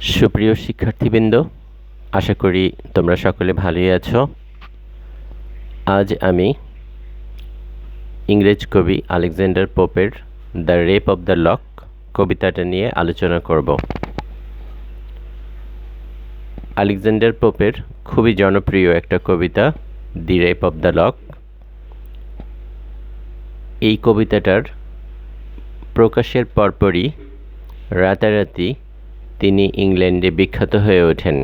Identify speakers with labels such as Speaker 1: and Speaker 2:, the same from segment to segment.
Speaker 1: সুপ্রিয় শিক্ষার্থীবৃন্দ, আশা করি তোমরা সকলে ভালোই আছো। আজ আমি ইংরেজ কবি আলেকজান্ডার পোপের the rape of the lock কবিতাটা নিয়ে আলোচনা করব। আলেকজান্ডার পোপের খুবই জনপ্রিয় একটা কবিতা the rape of the lock. এই কবিতাটার প্রকাশের পরপরই রাতারাতি তিনি ইংল্যান্ডে বিখ্যাত হয়ে ওঠেন।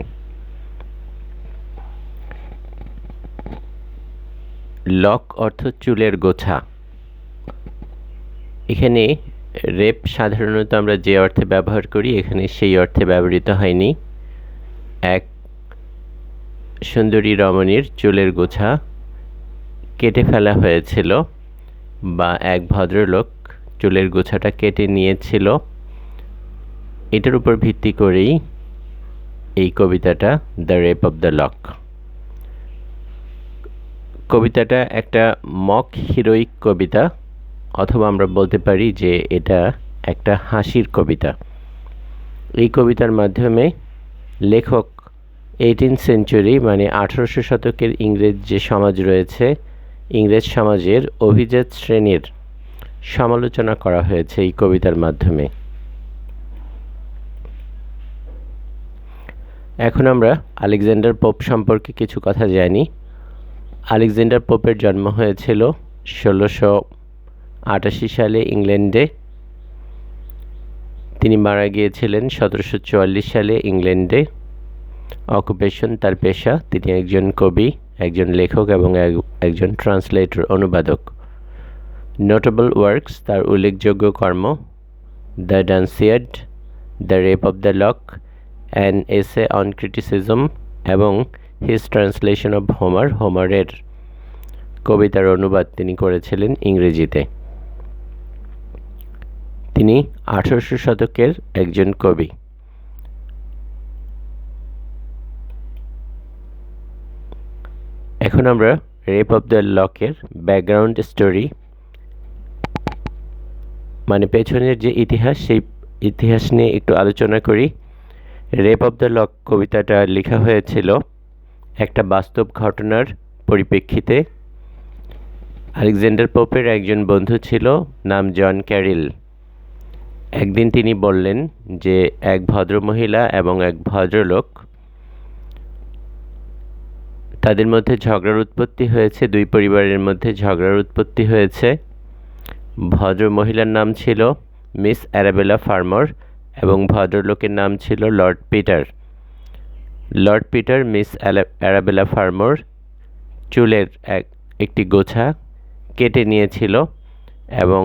Speaker 1: লক অর্থ চুলের গোছা। এখানে রেপ সাধারণত আমরা যে অর্থে ব্যবহার করি এখানে সেই অর্থে ব্যবহৃত হয়নি। এক সুন্দরী রমণীর চুলের গোছা কেটে ফেলা হয়েছিল বা এক ভদ্রলোক চুলের গোছাটা কেটে নিয়েছিল, এটার উপর ভিত্তি করেই এই কবিতাটা the rape of the lock. কবিতাটা একটা মক হিরোইক কবিতা, অথবা আমরা বলতে পারি যে এটা একটা হাসির কবিতা। এই কবিতার মাধ্যমে লেখক 18th সেঞ্চুরি মানে 1800 শতকের ইংরেজ যে সমাজ রয়েছে, ইংরেজ সমাজের অভিজাত শ্রেণীর সমালোচনা করা হয়েছে এই কবিতার মাধ্যমে। এখন আমরা আলেকজান্ডার পোপ সম্পর্কে কিছু কথা জানি। আলেকজান্ডার পোপের জন্ম হয়েছিল 1688 সালে ইংল্যান্ডে। তিনি মারা গিয়েছিলেন 1744 সালে ইংল্যান্ডে। অকুপেশন তার পেশা, তিনি একজন কবি, একজন লেখক এবং একজন ট্রান্সলেটর, অনুবাদক। নোটেবল ওয়ার্কস, তার উল্লেখযোগ্য কর্ম the Dunciad, the rape of the lock, an essay on criticism এবং হিজ ট্রান্সলেশন অব হোমার, হোমারের কবিতার অনুবাদ তিনি করেছিলেন ইংরেজিতে। তিনি 1800 শতকের একজন কবি। এখন আমরা রেপ অব দ্য লকের ব্যাকগ্রাউন্ড স্টোরি মানে পেছনের যে ইতিহাস, সেই ইতিহাস নিয়ে একটু আলোচনা করি। রেপ অব দ্য লক কবিতাটা লেখা হয়েছিল একটা বাস্তব ঘটনার পরিপ্রেক্ষিতে। আলেকজান্ডার পোপের একজন বন্ধু ছিল, নাম জন ক্যারিল। একদিন তিনি বললেন যে এক ভদ্রমহিলা এবং এক ভদ্রলোক, তাদের মধ্যে ঝগড়ার উৎপত্তি হয়েছে, দুই পরিবারের মধ্যে ঝগড়ার উৎপত্তি হয়েছে। ভদ্রমহিলার নাম ছিল মিস অ্যারাবেলা ফার্মার এবং ভদ্রলোকের নাম ছিল Lord Peter. Lord Peter miss অ্যারাবেলা farmer চুলের একটি গোছা কেটে নিয়েছিল এবং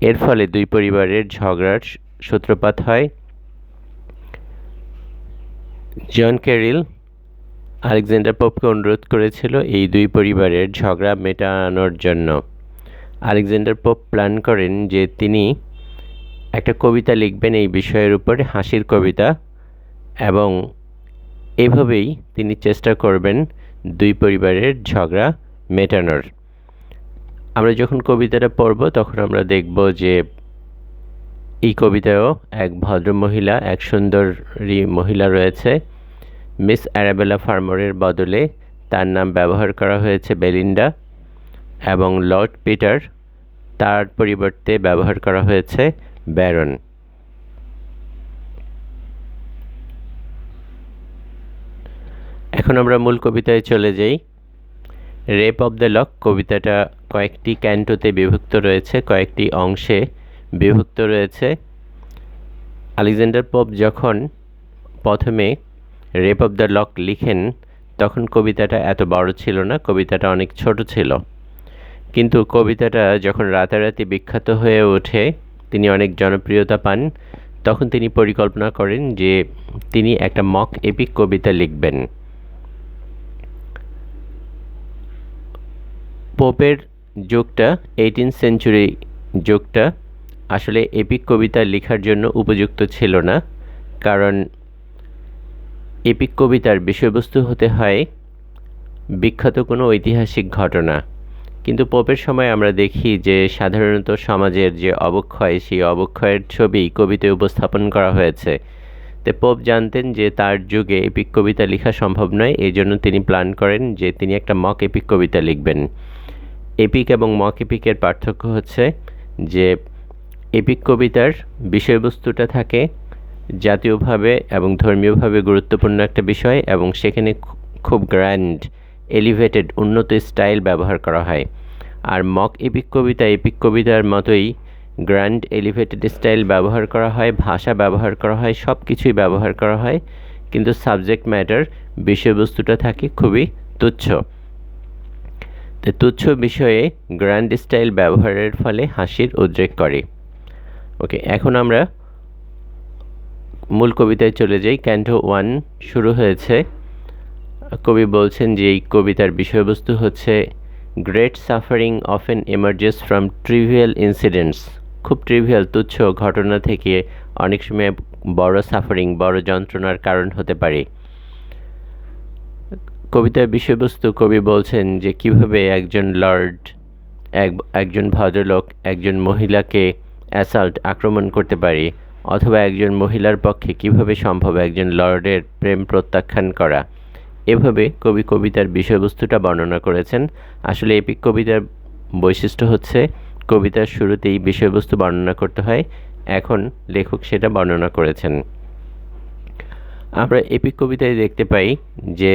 Speaker 1: এর ফলে দুই পরিবারের ঝগড়ার সূত্রপাত হয়। জন ক্যারিল আলেকজান্ডার পোপকে অনুরোধ করেছিল এই দুই পরিবারের ঝগড়া মেটানোর জন্য। আলেকজান্ডার পোপ প্ল্যান করেন যে তিনি একটা কবিতা লিখবেন এই বিষয়ের উপরে, হাসির কবিতা, এবং এভাবেই তিনি চেষ্টা করবেন দুই পরিবারের ঝগড়া মেটানোর। আমরা যখন কবিতাটা পড়ব তখন আমরা দেখব যে এই কবিতায়ও এক ভদ্রমহিলা, এক সুন্দরী মহিলা রয়েছে। মিস অ্যারাবেলা ফার্মারের বদলে তার নাম ব্যবহার করা হয়েছে বেলিন্ডা এবং লর্ড পিটার, তার পরিবর্তে ব্যবহার করা হয়েছে ব্যারন। এখন আমরা মূল কবিতায় চলে যাই। রেপ অব দ্য লক কবিতাটা কয়েকটি ক্যান্টোতে বিভক্ত রয়েছে, কয়েকটি অংশে বিভক্ত রয়েছে। আলেকজান্ডার পোপ যখন প্রথমে রেপ অব দ্য লক লিখেন তখন কবিতাটা এত বড় ছিল না, কবিতাটা অনেক ছোট ছিল। কিন্তু কবিতাটা যখন রাতারাতি বিখ্যাত হয়ে ওঠে, তিনি অনেক জনপ্রিয়তা পান, তখন তিনি পরিকল্পনা করেন যে তিনি একটা মক এপিক কবিতা লিখবেন। পোপের যুগটা 18th সেঞ্চুরি যুগটা আসলে এপিক কবিতা লেখার জন্য উপযুক্ত ছিল না, কারণ এপিক কবিতার বিষয়বস্তু হতে হয় বিখ্যাত কোনো ঐতিহাসিক ঘটনা। কিন্তু পোপের সময় আমরা দেখি যে সাধারণত সমাজের যে অবক্ষয়, সেই অবক্ষয়ের ছবি কবিতায় উপস্থাপন করা হয়েছে। তো পোপ জানতেন যে তার যুগে এপিক কবিতা লেখা সম্ভব নয়, এই জন্য তিনি প্ল্যান করেন যে তিনি একটা মক এপিক কবিতা লিখবেন। এপিক এবং মক এপিকের পার্থক্য হচ্ছে যে এপিক কবিতার বিষয়বস্তুটা থাকে জাতীয়ভাবে এবং ধর্মীয়ভাবে গুরুত্বপূর্ণ একটা বিষয়, এবং সেখানে খুব গ্র্যান্ড এলিভেটেড উন্নত স্টাইল ব্যবহার করা হয়। আর মক এপিক কবিতা এপিক কবিতার মতোই গ্র্যান্ড এলিভেটেড স্টাইল ব্যবহার করা হয়, ভাষা ব্যবহার করা হয়, সব কিছুই ব্যবহার করা হয়, কিন্তু সাবজেক্ট ম্যাটার বিষয়বস্তুটা থাকে খুবই তুচ্ছ। তো তুচ্ছ বিষয়ে গ্র্যান্ড স্টাইল ব্যবহারের ফলে হাসির উদ্রেক করে। ওকে, এখন আমরা মূল কবিতায় চলে যাই। ক্যান্টো 1 শুরু হয়েছে। কবি বলছেন যে এই কবিতার বিষয়বস্তু হচ্ছে great suffering often emerges from trivial incidents. খুব ট্রিভিয়াল তুচ্ছ ঘটনা থেকে অনেক সময় বড় সাফারিং, বড় যন্ত্রণার কারণ হতে পারে। কবিতার বিষয়বস্তু কবি বলছেন যে কিভাবে একজন লর্ড, একজন ভদ্রলোক একজন মহিলাকে আক্রমণ করতে পারে, অথবা একজন মহিলার পক্ষে কিভাবে সম্ভব একজন লর্ডের প্রেম প্রত্যাখ্যান করা। এভাবে কবি কবিতার বিষয়বস্তুটা বর্ণনা করেছেন। আসলে এপিক কবিতার বৈশিষ্ট্য হচ্ছে কবিতার শুরুতেই বিষয়বস্তু বর্ণনা করতে হয়, এখন লেখক সেটা বর্ণনা করেছেন। আমরা এপিক কবিতায় দেখতে পাই যে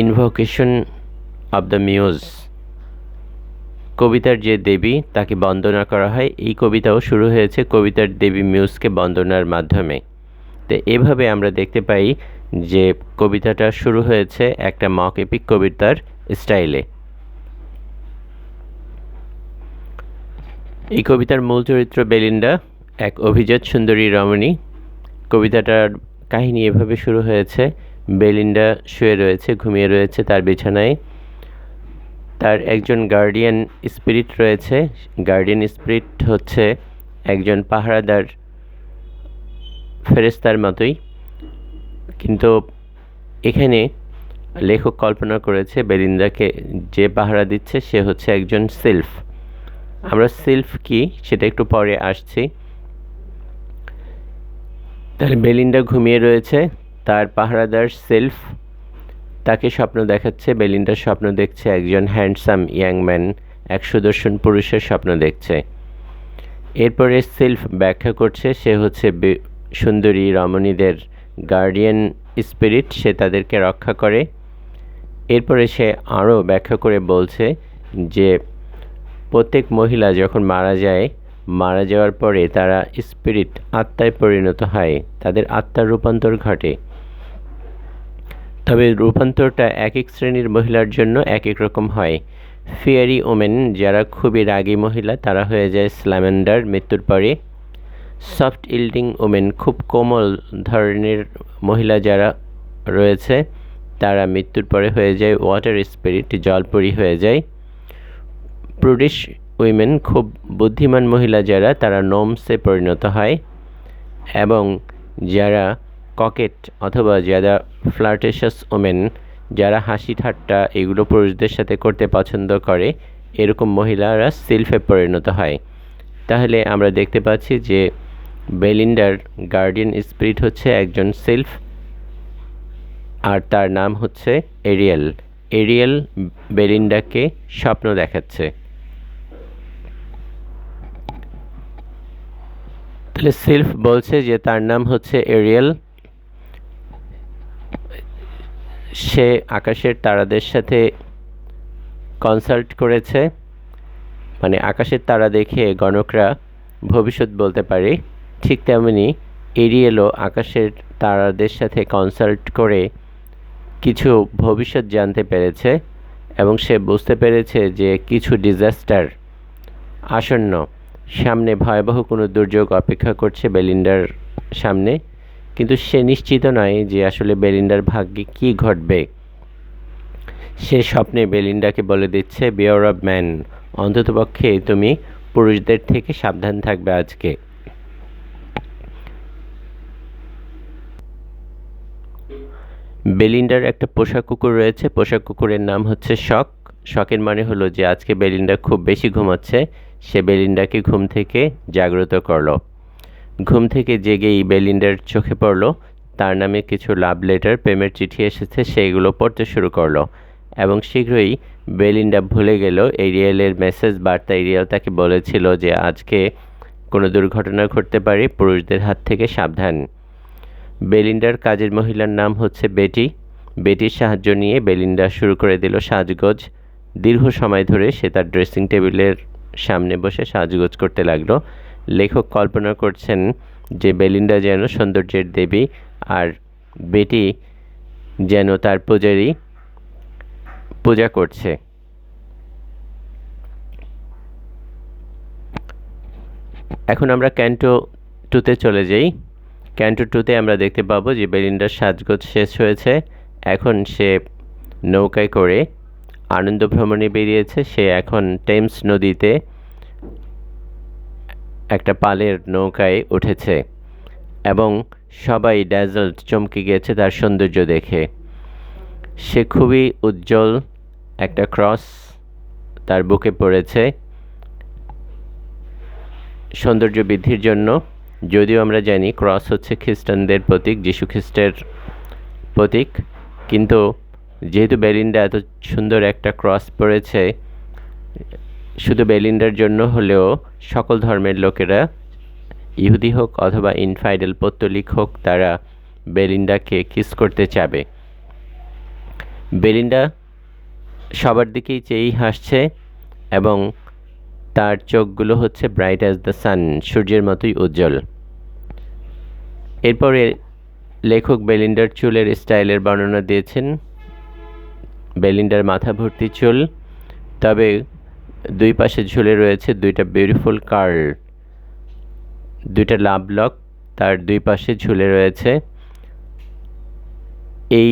Speaker 1: ইনভোকেশন অব দ্য মিউজ, কবিতার যে দেবী তাকে বন্দনা করা হয়। এই কবিতাও শুরু হয়েছে কবিতার দেবী মিউজকে বন্দনার মাধ্যমে। তো এভাবে আমরা দেখতে পাই যে কবিতাটা শুরু হয়েছে একটা মক এপিক কবিতার স্টাইলে। এই কবিতার মূল চরিত্র বেলিন্ডা, এক অভিজাত সুন্দরী রমণী। কবিতাটার কাহিনী এভাবে শুরু হয়েছে। বেলিন্ডা শুয়ে রয়েছে, ঘুমিয়ে রয়েছে তার বিছানায়। তার একজন গার্ডিয়ান স্পিরিট রয়েছে। গার্ডিয়ান স্পিরিট হচ্ছে একজন পাহারাদার ফেরেশতার মতোই, কিন্তু এখানে লেখক কল্পনা করেছে বেলিন্দাকে যে পাহারা দিচ্ছে সে হচ্ছে একজন সিলফ। আমরা সিলফ কি সেটা একটু পরে আসছি। তাহলে বেলিন্ডা ঘুমিয়ে রয়েছে, তার পাহারাদার সিলফ তাকে স্বপ্ন দেখাচ্ছে। বেলিন্ডার স্বপ্ন দেখছে একজন হ্যান্ডসাম ইয়াং ম্যান, এক সুদর্শন পুরুষের স্বপ্ন দেখছে। এরপরে সিলফ ব্যাখ্যা করছে সে হচ্ছে সুন্দরী রমণীদের গার্ডিয়ান স্পিরিট, সে তাদেরকে রক্ষা করে। এরপরে সে আরও ব্যাখ্যা করে বলছে যে প্রত্যেক মহিলা যখন মারা যায়, মারা যাওয়ার পরে তারা স্পিরিট আত্মায় পরিণত হয়, তাদের আত্মার রূপান্তর ঘটে। তবে রূপান্তরটা এক এক শ্রেণীর মহিলার জন্য এক এক রকম হয়। ফিয়ারি ওমেন, যারা খুবই রাগী মহিলা, তারা হয়ে যায় স্ল্যামেন্ডার মৃত্যুর পরে। সফট ইল্ডিং ওমেন, খুব কোমল ধরনের মহিলা যারা রয়েছে তারা মৃত্যুর পরে হয়ে যায় ওয়াটার স্পিরিট, জলপরি হয়ে যায়। প্রুডিশ উইমেন, খুব বুদ্ধিমান মহিলা যারা, তারা নোমসে পরিণত হয়। এবং যারা ককেট অথবা যারা ফ্লার্টেশাস ওমেন, যারা হাসি ঠাট্টা এগুলো পুরুষদের সাথে করতে পছন্দ করে, এরকম মহিলারা সিলফে পরিণত হয়। তাহলে আমরা দেখতে পাচ্ছি যে বেলিন্ডার গার্ডিয়ান স্পিরিট হচ্ছে একজন সিলফ, আর তার নাম হচ্ছে এরিয়েল। এরিয়েল বেলিন্ডাকে স্বপ্ন দেখাচ্ছে। তাহলে সিলফ বলছে যে তার নাম হচ্ছে এরিয়েল, সে আকাশের তারাদের সাথে কনসাল্ট করেছে, মানে আকাশের তারা দেখে গণকরা ভবিষ্যৎ বলতে পারে, ঠিক তেমনি এরিয়েলও আকাশের তারাদের সাথে কনসাল্ট করে কিছু ভবিষ্যৎ জানতে পেরেছে, এবং সে বুঝতে পেরেছে যে কিছু ডিজাস্টার আসন্ন, সামনে ভয়াবহ কোনো দুর্যোগ অপেক্ষা করছে বেলিন্ডার সামনে, কিন্তু সে নিশ্চিত নয় যে আসলে বেলিন্ডার ভাগ্যে কী ঘটবে। সে স্বপ্নে বেলিন্ডাকে বলে দিচ্ছে, বিওর অব ম্যান, অন্ততপক্ষে তুমি পুরুষদের থেকে সাবধান থাকবে আজকে। বেলিন্ডার একটা পোষা কুকুর রয়েছে, পোষা কুকুরের নাম হচ্ছে শক। শকের মানে হলো যে আজকে বেলিন্ডা খুব বেশি ঘুমাচ্ছে, সে বেলিন্ডাকে ঘুম থেকে জাগ্রত করলো। ঘুম থেকে জেগেই বেলিন্ডার চোখে পড়ল তার নামে কিছু লাভ লেটার, প্রেমের চিঠি এসেছে, সেইগুলো পড়তে শুরু করলো। এবং শীঘ্রই বেলিন্ডা ভুলে গেল এরিয়েলের মেসেজ বার্তা। এরিয়েল তাকে বলেছিল যে আজকে কোনো দুর্ঘটনা ঘটতে পারে, পুরুষদের হাত থেকে সাবধান। বেলিন্ডার কাজের মহিলার নাম হচ্ছে বেটি। বেটির সাহায্য নিয়ে বেলিন্ডা শুরু করে দিল সাজগোজ। দীর্ঘ সময় ধরে সে তার ড্রেসিং টেবিলের সামনে বসে সাজগোজ করতে লাগলো। লেখক কল্পনা করছেন যে বেলিন্ডা যেন সৌন্দর্যের দেবী, আর বেটি যেন তার পূজা করছে। এখন আমরা ক্যান্টো 2-তে চলে যাই। ক্যান্টো 2-তে আমরা দেখতে পাবো যে বেলিন্ডার সাজগোজ শেষ হয়েছে। এখন সে নৌকায় করে আনন্দ ভ্রমণে বেরিয়েছে। সে এখন টেমস নদীতে একটা পালের নৌকায় উঠেছে এবং সবাই ড্যাজলড, চমকে গিয়েছে তার সৌন্দর্য দেখে। সে খুবই উজ্জ্বল, একটা ক্রস তার বুকে পড়েছে সৌন্দর্য বৃদ্ধির জন্য। যদিও আমরা জানি ক্রস হচ্ছে খ্রিস্টানদের প্রতীক, যীশু খ্রিস্টের প্রতীক, কিন্তু যেহেতু বেলিন্ডা এত সুন্দর একটা ক্রস পড়েছে, শুধু বেলিন্ডার জন্য হলেও সকল ধর্মের লোকেরা, ইহুদি হোক অথবা ইনফাইডেল পৌত্তলিক হোক, তারা বেলিন্ডাকে কিস করতে চাবে। বেলিন্ডা সবার দিকেই চেয়েই হাসছে এবং তার চোখগুলো হচ্ছে ব্রাইট অ্যাজ দ্য সান, সূর্যের মতোই উজ্জ্বল। এরপরে লেখক বেলিন্ডার চুলের স্টাইলের বর্ণনা দিয়েছেন। বেলিন্ডার মাথা ভর্তি চুল, তবে দুই পাশে ঝুলে রয়েছে দুইটা বিউটিফুল কার্ল, দুইটা লাভ লক তার দুই পাশে ঝুলে রয়েছে। এই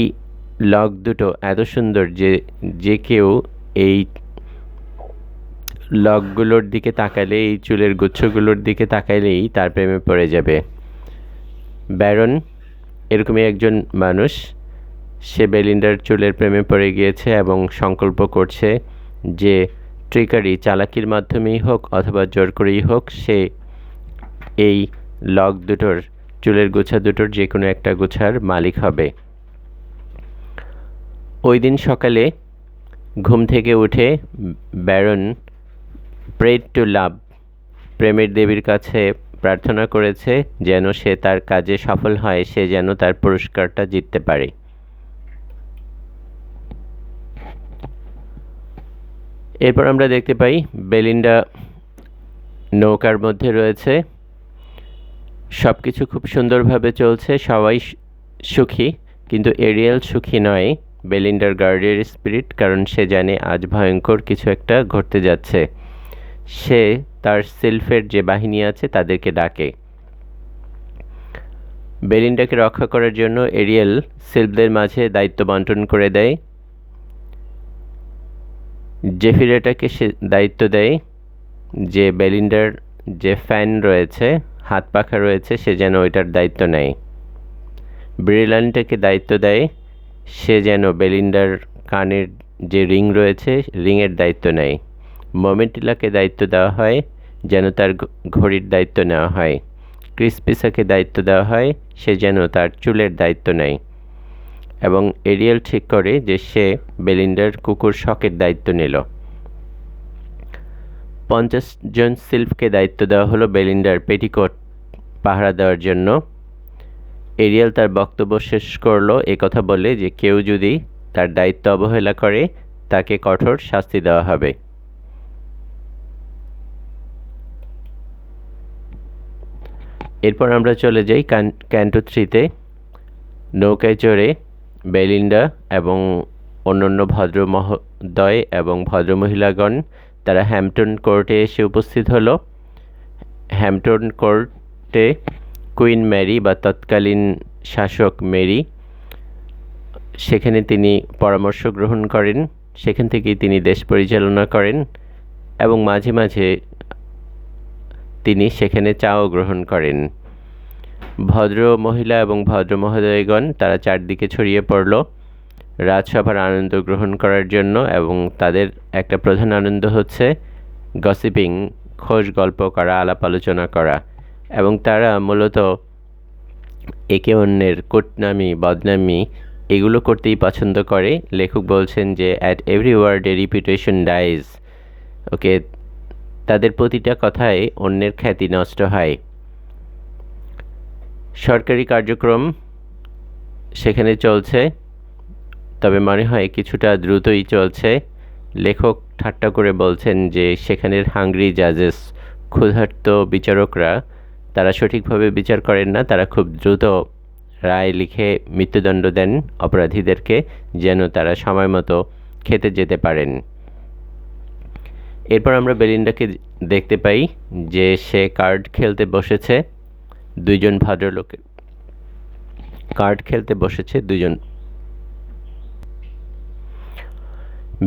Speaker 1: লক দুটো এত সুন্দর যে কেউ এই লকগুলোর দিকে তাকালে, এই চুলের গুচ্ছগুলোর দিকে তাকাইলেই তার প্রেমে পড়ে যাবে। ব্যারন এরকমই একজন মানুষ। সে বেলিন্ডার চুলের প্রেমে পড়ে গিয়েছে এবং সংকল্প করছে যে ট্রিকারি, চালাকির মাধ্যমেই হোক অথবা জোর করেই হোক, সে এই লক দুটোর, চুলের গুচ্ছা দুটোর যে কোনো একটা গুচ্ছার মালিক হবে। ওই দিন সকালে ঘুম থেকে উঠে ব্যারন প্রেড টু লাভ, প্রেমের দেবীর কাছে প্রার্থনা করেছে যেন সে তার কাজে সফল হয়, সে যেন তার পুরস্কারটা জিততে পারে। এরপর আমরা দেখতে পাই বেলিন্ডা নৌকার মধ্যে রয়েছে। সব কিছু খুব সুন্দরভাবে চলছে, সবাই সুখী, কিন্তু এরিয়েল সুখী নয়। বেলিন্ডার গার্ডের স্পিরিট, কারণ সে জানে আজ ভয়ঙ্কর কিছু একটা ঘটতে যাচ্ছে। সে তার সিলফের যে বাহিনী আছে তাদেরকে ডাকে। বেলিন্ডাকে রক্ষা করার জন্য এরিয়েল সিলফদের মাঝে দায়িত্ব বন্টন করে দেয়। জেফিরেটাকে সে দায়িত্ব দেয় যে বেলিন্ডার যে ফ্যান রয়েছে, হাত পাখা রয়েছে, সে যেন ওইটার দায়িত্ব নেয়। ব্রিলান্টকে দায়িত্ব দেয় সে যেন বেলিন্ডার কানের যে রিং রয়েছে, রিংয়ের দায়িত্ব নেয়। মোমেন্টিলাকে দায়িত্ব দেওয়া হয় যেন তার ঘড়ির দায়িত্ব নেওয়া হয়। ক্রিসপিসাকে দায়িত্ব দেওয়া হয় সে যেন তার চুলের দায়িত্ব নেয়। এবং এরিয়েল ঠিক করে যে সে বেলিন্ডার কুকুর শখের দায়িত্ব নিল। 50 জন সিলফকে দায়িত্ব দেওয়া হলো বেলিন্ডার পেটিকোট পাহারা দেওয়ার জন্য। এরিয়েল তার বক্তব্য শেষ করলো কথা বলে যে কেউ যদি তার দায়িত্ব অবহেলা করে তাকে কঠোর শাস্তি দেওয়া হবে। এরপর আমরা চলে যাই ক্যান্টো 3-তে। নৌকায় চড়ে বেলিন্ডা এবং অন্যান্য ভদ্র মহোদয় এবং ভদ্রমহিলাগণ তারা হ্যাম্পটন কোর্টে এসে উপস্থিত হলো। হ্যাম্পটন কোর্টে কুইন ম্যারি বা তৎকালীন শাসক মেরি, সেখানে তিনি পরামর্শ গ্রহণ করেন, সেখান থেকেই তিনি দেশ পরিচালনা করেন এবং মাঝে মাঝে তিনি সেখানে চাও গ্রহণ করেন। ভদ্র মহিলা এবং ভদ্র মহোদয়গণ তারা চারদিকে ছড়িয়ে পড়ল রাজসভার আনন্দ গ্রহণ করার জন্য, এবং তাদের একটা প্রধান আনন্দ হচ্ছে গসিপিং, খোশ গল্প করা, আলাপ আলোচনা করা, এবং তারা মূলত একে অন্যের কুটনামি বদনামি এগুলো করতেই পছন্দ করে। লেখক বলছেন যে অ্যাট এভরি ওয়ার্ডে রিপুটেশন ডাইজ। ওকে, তাদের প্রতিটা কথায় অন্যের খ্যাতি নষ্ট হয়। সরকারি কার্যক্রম সেখানে চলছে, তবে মনে হয় কিছুটা দ্রুতই চলছে। লেখক ঠাট্টা করে বলছেন যে সেখানের হাংরি জাজেস, ক্ষুধার্ত বিচারকরা, তারা সঠিকভাবে বিচার করেন না, তারা খুব দ্রুত রায় লিখে মৃত্যুদণ্ড দেন অপরাধীদেরকে, যেন তারা সময় মতো খেতে যেতে পারেন। এরপর আমরা বেলিন্ডাকে দেখতে পাই যে সে কার্ড খেলতে বসেছে। দুইজন ভদ্রলোকের কার্ড খেলতে বসেছে দুজন।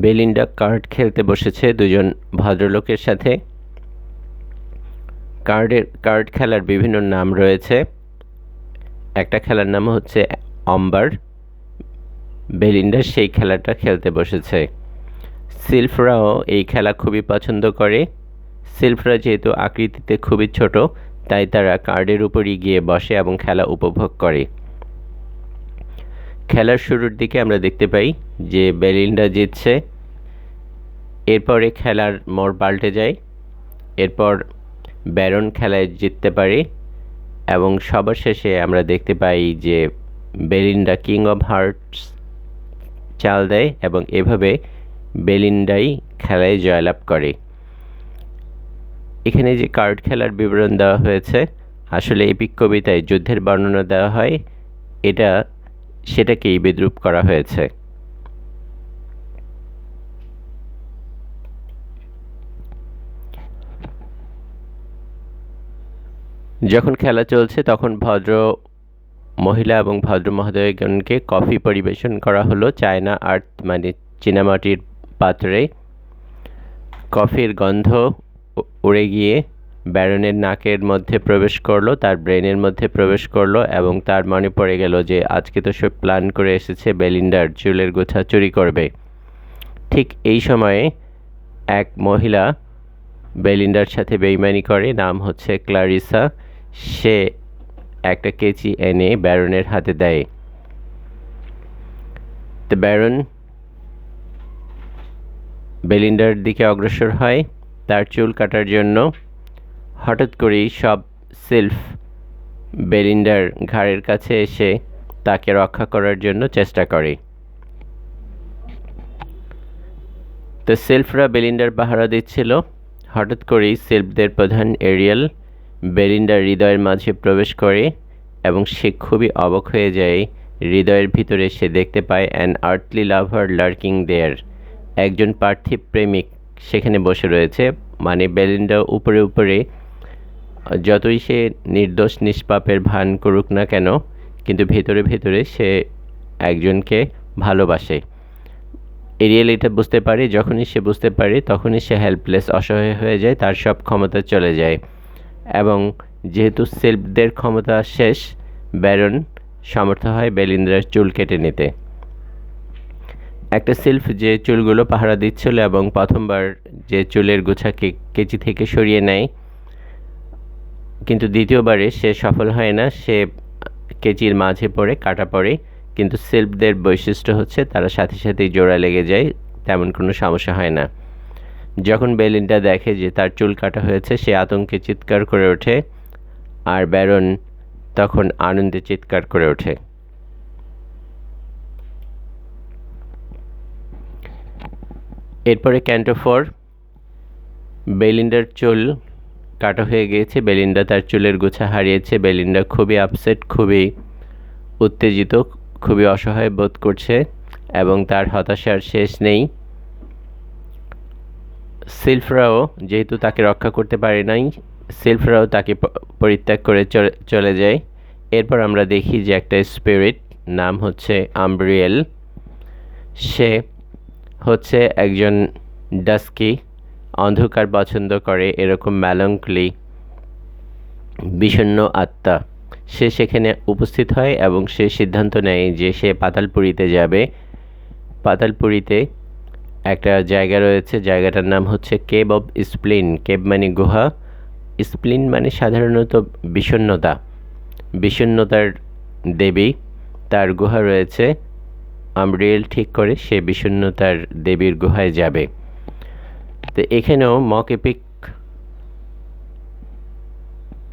Speaker 1: বেলিন্ডা কার্ড খেলতে বসেছে দুজন ভদ্রলোকের সাথে। কার্ড খেলার বিভিন্ন নাম রয়েছে। একটা খেলার নাম হচ্ছে অম্বার। বেলিন্ডা সেই খেলাটা খেলতে বসেছে। সিলফরাও এই খেলা খুবই পছন্দ করে। সিলফরা যেহেতু আকৃতিতে খুবই ছোট, তাই তারা কার্ডের উপরই গিয়ে বসে এবং খেলা উপভোগ করে। খেলার শুরুর দিকে আমরা দেখতে পাই যে বেলিন্ডা জিতছে। এরপরে খেলার মোড় পাল্টে যায়। এরপর ব্যারন খেলায় জিততে পারে এবং সবার শেষে আমরা দেখতে পাই যে বেলিন্ডা কিং অব হার্টস চাল দেয় এবং এভাবে বেলিন্ডাই খেলায় জয়লাভ করে। এখানে যে কার্ড খেলার বিবরণ দেওয়া হয়েছে, আসলে এপিক কবিতায় যুদ্ধের বর্ণনা দেওয়া হয়, সেটাকেই বিদ্রূপ করা হয়েছে। যখন খেলা চলছে তখন ভদ্র মহিলা এবং ভদ্র মহোদয়গণকে কফি পরিবেশন করা হলো চায়না আর্থ মানে চীনামাটির পাত্রে। কফির গন্ধ উড়ে গিয়ে ব্যারনের নাকের মধ্যে প্রবেশ করলো, তার ব্রেনের মধ্যে প্রবেশ করলো এবং তার মনে পড়ে গেল যে আজকে তো সে প্ল্যান করে এসেছে বেলিন্ডার চুলের গোছা চুরি করবে। ঠিক এই সময়ে এক মহিলা বেলিন্ডার সাথে বেইমানি করে, নাম হচ্ছে ক্লারিসা। সে একটা কেচি এনে ব্যারনের হাতে দেয়। তো ব্যারন বেলিন্ডার দিকে অগ্রসর হয় তার চুল কাটার জন্য। হঠাৎ করেই সব সিলফ বেলিন্ডার ঘাড়ের কাছে এসে তাকে রক্ষা করার জন্য চেষ্টা করে। তো সিলফরা বেলিন্ডার পাহারা দিচ্ছিল। হঠাৎ করেই সিলফদের প্রধান এরিয়েল বেলিন্ডার হৃদয়ের মাঝে প্রবেশ করে এবং সে খুবই অবাক হয়ে যায়। হৃদয়ের ভিতরে সে দেখতে পায় অ্যান আর্থলি লাভার লার্কিং দেয়ার, একজন পার্থিব প্রেমিক সেখানে বসে রয়েছে। মানে বেলিন্ডা উপরে উপরে যতই সে নির্দোষ নিষ্পাপের ভান করুক না কেন, কিন্তু ভেতরে ভেতরে সে একজনকে ভালোবাসে। এরিয়েল এটা বুঝতে পারে। যখনই সে বুঝতে পারে তখনই সে হেল্পলেস, অসহায় হয়ে যায়, তার সব ক্ষমতা চলে যায়। এবং যেহেতু সিলফদের ক্ষমতা শেষ, ব্যারন সমর্থ হয় বেলিন্ডার চুল কেটে নিতে। একটা সিলফ যে চুলগুলো পাহারা দিচ্ছিল এবং প্রথমবার যে চুলের গোছাকে কেচি থেকে সরিয়ে নেয়, কিন্তু দ্বিতীয়বারে সে সফল হয় না, সে কেচির মাঝে পড়ে কাটা পড়ে। কিন্তু সিলফদের বৈশিষ্ট্য হচ্ছে তারা সাথে সাথেই জোড়া লেগে যায়, তেমন কোনো সমস্যা হয় না। যখন বেলিন্ডা দেখে যে তার চুল কাটা হয়েছে, সে আতঙ্কে চিৎকার করে ওঠে, আর ব্যারন তখন আনন্দে চিৎকার করে ওঠে। এরপরে ক্যান্টো 4, বেলিন্ডার চুল কাটা হয়ে গিয়েছে, বেলিন্ডা তার চুলের গোছা হারিয়েছে। বেলিন্ডা খুবই আপসেট, খুবই উত্তেজিত, খুবই অসহায় বোধ করছে এবং তার হতাশার শেষ নেই। সিলফরাও যেহেতু তাকে রক্ষা করতে পারে নাই, সিলফরাও তাকে পরিত্যাগ করে চলে যায়। এরপর আমরা দেখি যে একটা স্পিরিট, নাম হচ্ছে আমব্রিয়েল, সে হচ্ছে একজন ডাস্কি, অন্ধকার পছন্দ করে, এরকম ম্যালঙ্কলি বিষণ্ণ আত্মা। সে সেখানে উপস্থিত হয় এবং সে সিদ্ধান্ত নেয় যে সে পাতালপুরীতে যাবে। পাতালপুরীতে একটা জায়গা রয়েছে, জায়গাটার নাম হচ্ছে কেভ অব স্প্লিন। কেভ মানে গুহা, স্প্লিন মানে সাধারণত বিষণ্ণতার দেবী, তার গুহা রয়েছে। আম্ব্রিয়েল ঠিক করে সে বিষণ্ণতার দেবীর গুহায় যাবে। তো এখানেও মক এপিক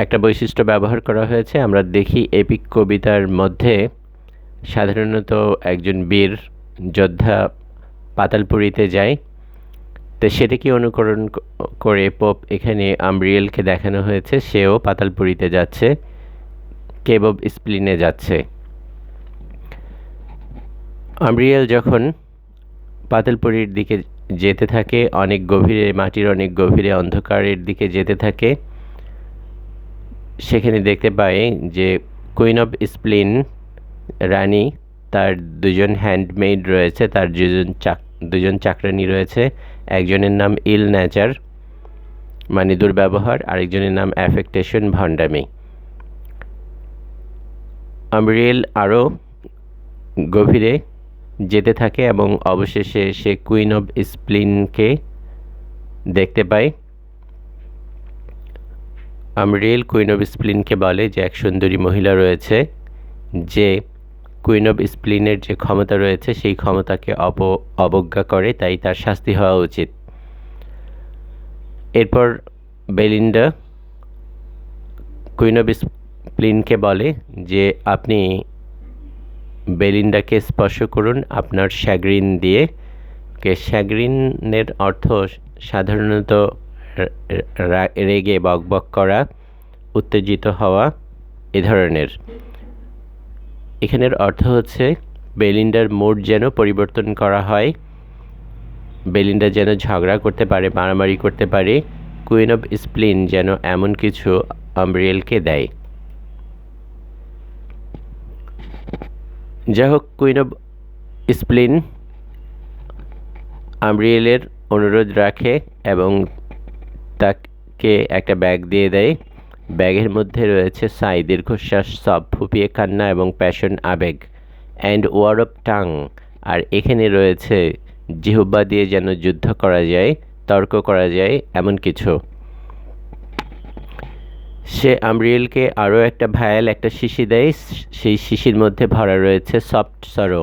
Speaker 1: একটা বৈশিষ্ট্য ব্যবহার করা হয়েছে। আমরা দেখি এপিক কবিতার মধ্যে সাধারণত একজন বীর যোদ্ধা পাতালপুরীতে যায়, তো সেটাকে অনুকরণ করে পোপ এখানে আম্ব্রিয়েলকে দেখানো হয়েছে, সেও পাতালপুরীতে যাচ্ছে, কেভ অব স্প্লিনে যাচ্ছে। আম্ব্রিয়েল যখন পাতালপুরীর দিকে যেতে থাকে, অনেক গভীরে, মাটির অনেক গভীরে অন্ধকারের দিকে যেতে থাকে, সেখানে দেখতে পায় যে কুইন অব স্প্লিন রানী, তার দুজন হ্যান্ডমেইড রয়েছে, তার দুজন চাকরানী রয়েছে। একজনের নাম ইল নেচার মানে দুর্ব্যবহার, আরেকজনের নাম অ্যাফেক্টেশন ভণ্ডামি। আম্ব্রিয়েল আরও গভীরে যেতে থাকে এবং অবশেষে সে কুইন অব স্প্লিনকে দেখতে পায়। আম্ব্রিয়েল কুইন অব স্প্লিনকে বলে যে এক সুন্দরী মহিলা রয়েছে যে কুইন অব স্প্লিনের যে ক্ষমতা রয়েছে সেই ক্ষমতাকে অবজ্ঞা করে, তাই তার শাস্তি হওয়া উচিত। এরপর বেলিন্ডা কুইন অব স্প্লিনকে বলে যে আপনি বেলিন্ডাকে স্পর্শ করুন আপনার শ্যাগ্রিন দিয়ে। শ্যাগ্রিনের অর্থ সাধারণত রেগে বকবক করা, উত্তেজিত হওয়া, এ ধরনের। এখানের অর্থ হচ্ছে বেলিন্ডার মুড যেন পরিবর্তন করা হয়, বেলিন্ডা যেন ঝগড়া করতে পারে, মারামারি করতে পারে, কুইন অব স্প্লিন যেন এমন কিছু আম্ব্রিয়েলকে দেয়। যাই হোক, কুইন অব স্প্লিন আম্ব্রিয়েলের অনুরোধ রাখে এবং তাকে একটা ব্যাগ দিয়ে দেয়। ব্যাগের মধ্যে রয়েছে সাই, দীর্ঘশ্বাস, সব, ফুপিয়ে কান্না এবং প্যাশন, আবেগ, অ্যান্ড ওয়ার অফ টাং। আর এখানে রয়েছে জিহ্বা দিয়ে যেন যুদ্ধ করা যায়, তর্ক করা যায়, এমন কিছু। সে আম্ব্রিয়েলকে আরও একটা ভায়াল, একটা শিশি দেয়। সেই শিশির মধ্যে ভরা রয়েছে সফট সরো,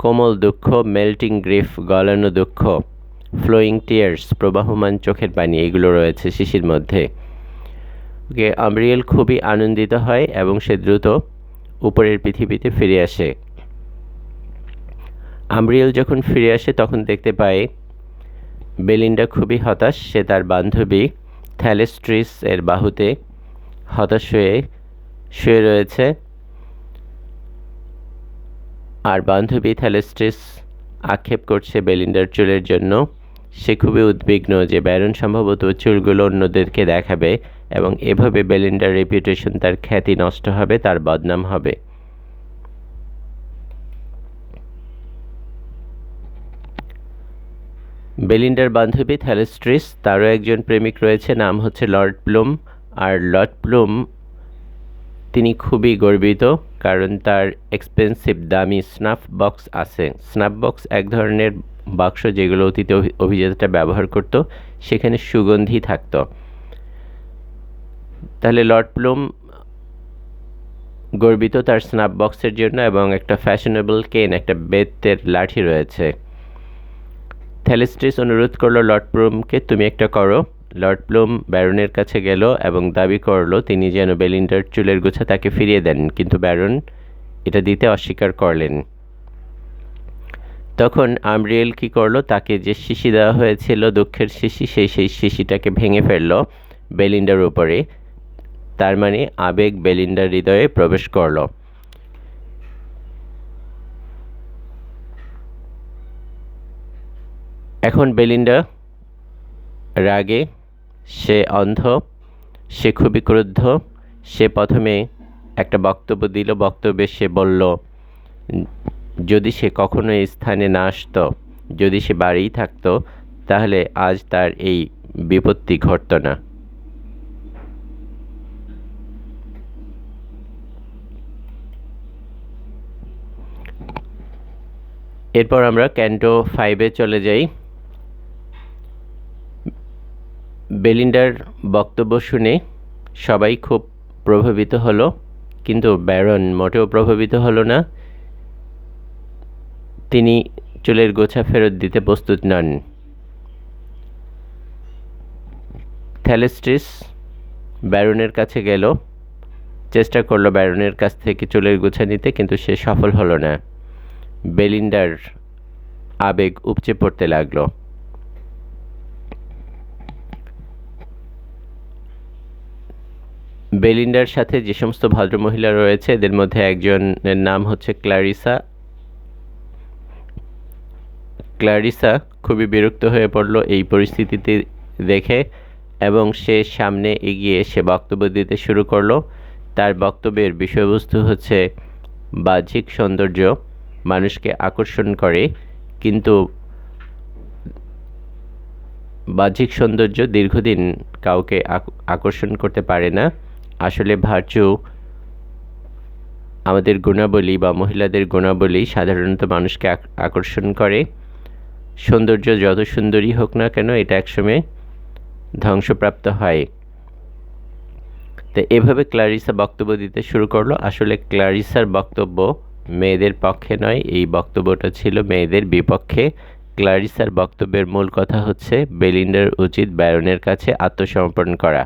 Speaker 1: কোমল দুঃখ, মেল্টিং গ্রিফ, গলানো দুঃখ, ফ্লোয়িং টিয়ার্স, প্রবাহমান চোখের পানি, এগুলো রয়েছে শিশির মধ্যে। আম্ব্রিয়েল খুবই আনন্দিত হয় এবং সে দ্রুত উপরের পৃথিবীতে ফিরে আসে। আম্ব্রিয়েল যখন ফিরে আসে তখন দেখতে পায় বেলিন্ডা খুবই হতাশ। সে তার বান্ধবী থ্যালেস্ট্রিস এর বাহুতে হতাশ হয়ে শুয়ে রয়েছে। আর বান্ধবী থ্যালেস্ট্রিস আক্ষেপ করছে বেলিন্ডার চুলের জন্য। সে খুবই উদ্বিগ্ন যে ব্যারন সম্ভবত চুলগুলো অন্যদেরকে দেখাবে এবং এভাবে বেলিন্ডার রেপুটেশন, তার খ্যাতি নষ্ট হবে, তার বদনাম হবে। বেলিন্ডার বান্ধবী থ্যালেস্ট্রিস, তারও একজন প্রেমিক রয়েছে, নাম হচ্ছে লর্ড প্লুম। আর লর্ড প্লুম তিনি খুবই গর্বিত কারণ তার এক্সপেন্সিভ, দামি স্নাফ বক্স আছে। স্নাফ বক্স এক ধরনের বাক্স যেগুলো অতীতে অভিজাতটা ব্যবহার করত, সেখানে সুগন্ধি থাকত। তাহলে লর্ড প্লুম গর্বিত তার স্নাফ বক্সের জন্য এবং একটা ফ্যাশনেবল কেন, একটা বেতের লাঠি রয়েছে। থ্যালেস্ট্রিস অনুরোধ করলো লর্ড প্লুমকে, তুমি একটা করো। লর্ড প্লুম ব্যারনের কাছে গেল এবং দাবি করলো তিনি যেন বেলিন্ডার চুলের গোছা তাকে ফিরিয়ে দেন, কিন্তু ব্যারন এটা দিতে অস্বীকার করলেন। তখন আম্ব্রিয়েল কি করলো, তাকে যে শিশি দেওয়া হয়েছিল, দুঃখের শিশি, সেই শিশিটাকে ভেঙে ফেললো বেলিন্ডার উপরে। তার মানে আবেগ বেলিন্ডার হৃদয়ে প্রবেশ করলো। এখন বেলিন্ডা রাগে, সে অন্ধ, সে খুবই ক্রুদ্ধ। সে প্রথমে একটা বক্তব্য দিল। বক্তব্যে সে বলল যদি সে কখনো এই স্থানে না আসতো, যদি সে বাড়িই থাকতো, তাহলে আজ তার এই বিপত্তি ঘটতো না। এরপর আমরা ক্যান্টো 5-এ চলে যাই। বেলিন্ডার বক্তব্য শুনে সবাই খুব প্রভাবিত হলো কিন্তু ব্যারন মোটেও প্রভাবিত হলো না। তিনি চুলের গোছা ফেরত দিতে প্রস্তুত নন। থ্যালেস্ট্রিস ব্যারনের কাছে গেল, চেষ্টা করলো ব্যারনের কাছ থেকে চুলের গোছা নিতে, কিন্তু সে সফল হলো না। বেলিন্ডার আবেগ উপচে পড়তে লাগলো। বেলিন্ডার সাথে যে সমস্ত ভদ্রমহিলা রয়েছে এদের মধ্যে একজনের নাম হচ্ছে ক্লারিসা। ক্লারিসা খুবই বিরক্ত হয়ে পড়ল এই পরিস্থিতিতে দেখে, এবং সে সামনে এগিয়ে সে বক্তব্য দিতে শুরু করলো। তার বক্তব্যের বিষয়বস্তু হচ্ছে বাহ্যিক সৌন্দর্য মানুষকে আকর্ষণ করে, কিন্তু বাহ্যিক সৌন্দর্য দীর্ঘদিন কাউকে আকর্ষণ করতে পারে না। আসলে ভার্চু, আমাদের গুণাবলী বা মহিলাদের গুণাবলী সাধারণত মানুষকে আকর্ষণ করে। সৌন্দর্য যত সুন্দরী হোক না কেন এটা একসময় ধ্বংসপ্রাপ্ত হয়। তো এভাবে ক্লারিসা বক্তব্য দিতে শুরু করলো। আসলে ক্লারিসার বক্তব্য মেয়েদের পক্ষে নয়, এই বক্তব্যটা ছিল মেয়েদের বিপক্ষে। ক্লারিসার বক্তব্যের মূল কথা হচ্ছে বেলিন্ডার উচিত ব্যারনের কাছে আত্মসমর্পণ করা।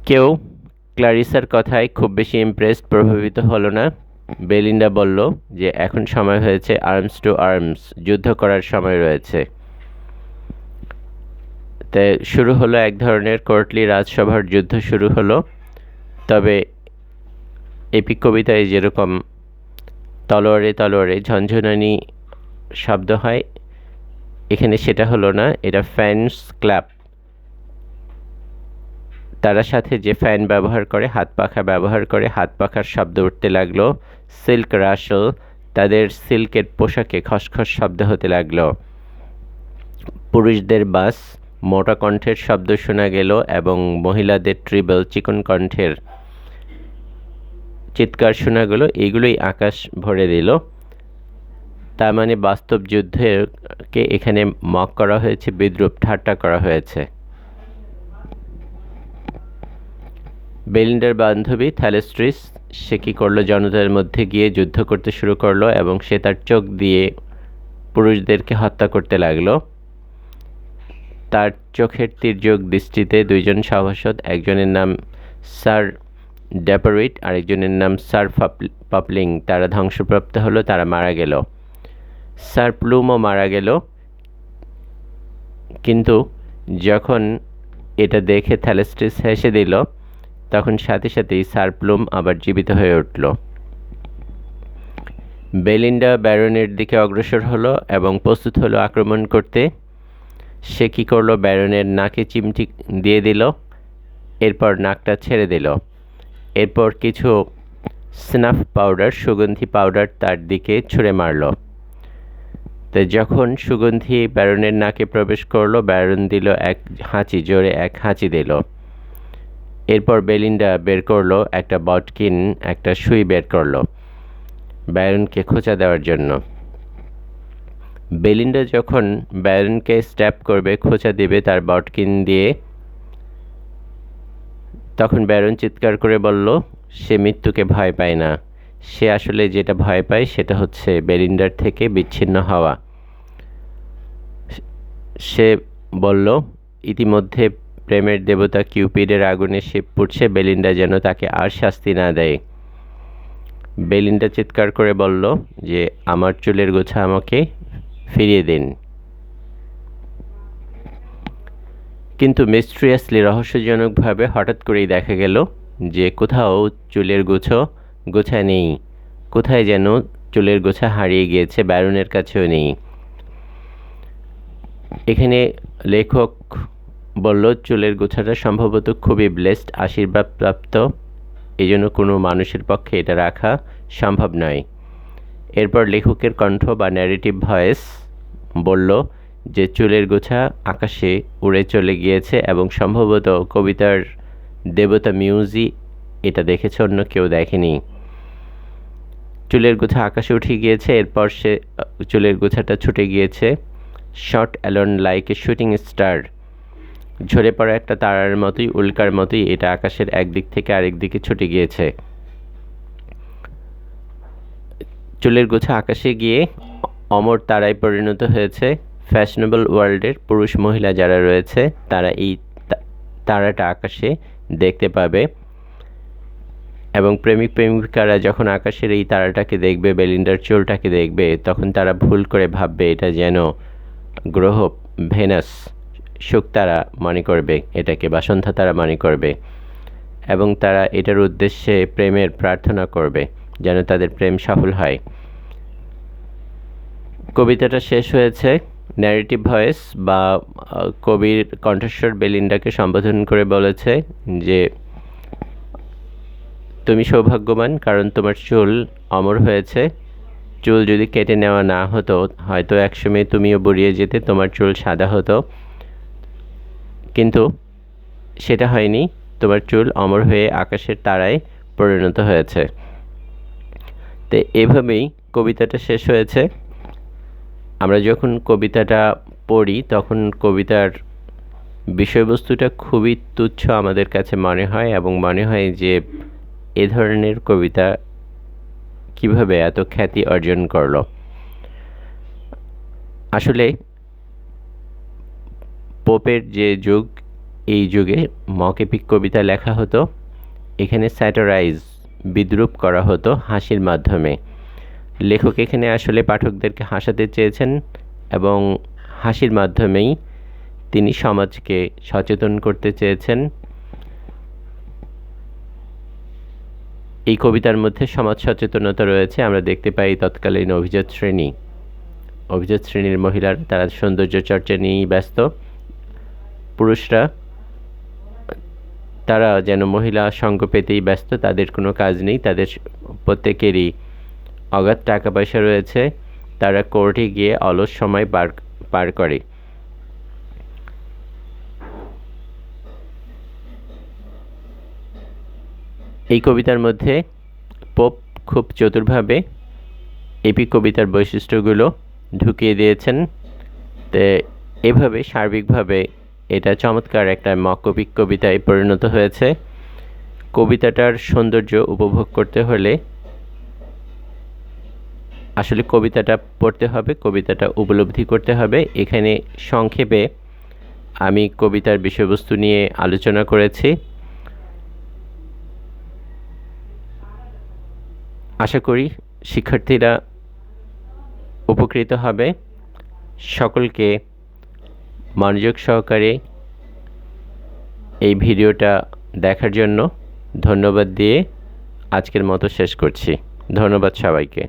Speaker 1: কেউ ক্লারিসার কথায় খুব বেশি প্রভাবিত হলো না। বেলিন্ডা বলল যে এখন সময় হয়েছে আর্মস টু আর্মস, যুদ্ধ করার সময় রয়েছে। তাই শুরু হলো এক ধরনের কোর্টলি রাজসভার যুদ্ধ শুরু হলো। তবে এপিক কবিতায় যেরকম তলোয়ারে তলোয়ারে ঝনঝনানি শব্দ হয়, এখানে সেটা হলো না, এটা ফ্যানস ক্ল্যাপ। তারা সাথে যে ফ্যান ব্যবহার করে, হাত পাখা ব্যবহার করে, হাত পাখার শব্দ উঠতে লাগলো। সিল্ক রাশল, তাদের সিল্কের পোশাকে খসখস শব্দ হতে লাগলো। পুরুষদের বাস, মোটা কণ্ঠের শব্দ শোনা গেল, এবং মহিলাদের ট্রিবল চিকন কণ্ঠের চিৎকার শোনা গেল। এগুলোই আকাশ ভরে দিল। তার মানে বাস্তব যুদ্ধকে এখানে মক করা হয়েছে, বিদ্রূপ ঠাট্টা করা হয়েছে। বেলিন্ডার বান্ধবী থ্যালেস্ট্রিস সে কী করলো, জনতার মধ্যে গিয়ে যুদ্ধ করতে শুরু করলো, এবং সে তার চোখ দিয়ে পুরুষদেরকে হত্যা করতে লাগলো। তার চোখের তির্যক দৃষ্টিতে দুইজন সভাসদ, একজনের নাম স্যার ড্যাপারিট, আরেকজনের নাম স্যার পাপলিং, তারা ধ্বংসপ্রাপ্ত হলো, তারা মারা গেল। স্যার প্লুমও মারা গেল। কিন্তু যখন এটা দেখে থ্যালেস্ট্রিস হেসে দিল, তখন সাথে সাথেই স্যার প্লুম আবার জীবিত হয়ে উঠল। বেলিন্ডা ব্যারনের দিকে অগ্রসর হলো এবং প্রস্তুত হলো আক্রমণ করতে। সে কী করলো, ব্যারনের নাকে চিমটি দিয়ে দিল, এরপর নাকটা ছেড়ে দিল। এরপর কিছু স্নাফ পাউডার, সুগন্ধি পাউডার তার দিকে ছুঁড়ে মারল। তো যখন সুগন্ধি ব্যারনের নাকে প্রবেশ করলো, ব্যারন দিল এক হাঁচি, জোরে এক হাঁচি দিল। এরপর বেলিন্ডা বের করলো একটা বটকিন, একটা সুই বের করলো ব্যারনকে খোঁচা দেওয়ার জন্য। বেলিন্ডা যখন ব্যারনকে স্ট্যাপ করবে, খোঁচা দেবে তার বটকিন দিয়ে, তখন ব্যারন চিৎকার করে বলল সে মৃত্যুকে ভয় পায় না। সে আসলে যেটা ভয় পায় সেটা হচ্ছে বেলিন্ডার থেকে বিচ্ছিন্ন হওয়া। সে বলল ইতিমধ্যে প্রেমের দেবতা কিউপিডের আগুনে সে পুড়ছে, বেলিন্ডা যেন তাকে আর শাস্তি না দেয়। বেলিন্ডা চিৎকার করে বলল যে আমার চুলের গোছা আমাকে ফিরিয়ে দিন। কিন্তু মিস্ট্রিয়াসলি, রহস্যজনকভাবে হঠাৎ করেই দেখা গেল যে কোথাও চুলের গোছা নেই। কোথায় যেন চুলের গোছা হারিয়ে গিয়েছে, ব্যারনের কাছেও নেই। এখানে লেখক বলল চুলের গোছাটা সম্ভবত খুবই ব্লেসড, আশীর্বাদপ্রাপ্ত, এই জন্য কোনো মানুষের পক্ষে এটা রাখা সম্ভব নয়। এরপর লেখকের কণ্ঠ বা ন্যারেটিভ ভয়েস বলল যে চুলের গোছা আকাশে উড়ে চলে গিয়েছে, এবং সম্ভবত কবিতার দেবতা মিউজি এটা দেখেছে, অন্য কেউ দেখেনি। চুলের গোছা আকাশে উঠে গিয়েছে, এরপর সে চুলের গোছাটা ছুটে গিয়েছে। Shot along like a shooting star, ঝরে পড়া একটা তারার মতোই, উল্কার মতোই এটা আকাশের একদিক থেকে আরেক দিকে ছুটে গিয়েছে। চুলের গোছা আকাশে গিয়ে অমর তারায় পরিণত হয়েছে। ফ্যাশনেবল ওয়ার্ল্ডের পুরুষ মহিলা যারা রয়েছে তারা এই তারাটা আকাশে দেখতে পাবে, এবং প্রেমিক প্রেমিকারা যখন আকাশের এই তারাটাকে দেখবে, বেলিন্ডার চুলটাকে দেখবে, তখন তারা ভুল করে ভাববে এটা যেন গ্রহ ভেনাস, শুকতারা মনে করবে এটাকে, বা সন্ধ্যা তারা মনে করবে, এবং তারা এটার উদ্দেশ্যে প্রেমের প্রার্থনা করবে যেন তাদের প্রেম সফল হয়। কবিতাটা শেষ হয়েছে ন্যারেটিভ ভয়েস বা কবির কণ্ঠস্বর বেলিন্ডাকে সম্বোধন করে বলেছে যে তুমি সৌভাগ্যবান, কারণ তোমার চুল অমর হয়েছে। চুল যদি কেটে নেওয়া না হতো হয়তো একসময় তুমিও বুড়িয়ে যেতে, তোমার চুল সাদা হতো, কিন্তু সেটা হয়নি। তোমার চুল অমর হয়ে আকাশের তারায় পরিণত হয়েছে। তো এভাবেই কবিতাটা শেষ হয়েছে। আমরা যখন কবিতাটা পড়ি তখন কবিতার বিষয়বস্তুটা খুবই তুচ্ছ আমাদের কাছে মনে হয়, এবং মনে হয় যে এ ধরনের কবিতা কিভাবে এত খ্যাতি অর্জন করলো। আসলে পোপের যে যুগ, এই যুগে মক এপিক কবিতা লেখা হতো। এখানে স্যাটারাইজ, বিদ্রূপ করা হতো হাসির মাধ্যমে। লেখক এখানে আসলে পাঠকদেরকে হাসাতে চেয়েছেন, এবং হাসির মাধ্যমেই তিনি সমাজকে সচেতন করতে চেয়েছেন। এই কবিতার মধ্যে সমাজ সচেতনতা রয়েছে। আমরা দেখতে পাই তৎকালীন অভিজাত শ্রেণীর মহিলারা তারা সৌন্দর্য চর্চা নিয়েই ব্যস্ত। পুরুষরা তারা যেন মহিলা সঙ্গ পেতেই ব্যস্ত, তাদের কোনো কাজ নেই। তাদের প্রত্যেকেরই অগাধ টাকা পয়সা রয়েছে, তারা কোর্টে গিয়ে অলস সময় পার করে। এই কবিতার মধ্যে পোপ খুব চতুরভাবে এপিক কবিতার বৈশিষ্ট্যগুলো ঢুকিয়ে দিয়েছেন। তো এভাবে সার্বিকভাবে এটা চমৎকার একটা মক এপিক কবিতায় পরিণত হয়েছে। কবিতাটার সৌন্দর্য উপভোগ করতে হলে আসলে কবিতাটা পড়তে হবে, কবিতাটা উপলব্ধি করতে হবে। এখানে সংক্ষেপে আমি কবিতার বিষয়বস্তু নিয়ে আলোচনা করেছি। আশা করি শিক্ষার্থীরা উপকৃত হবে। সকলকে মনোযোগ সহকারে এই ভিডিওটা দেখার জন্য ধন্যবাদ দিয়ে আজকের মতো শেষ করছি। ধন্যবাদ সবাইকে।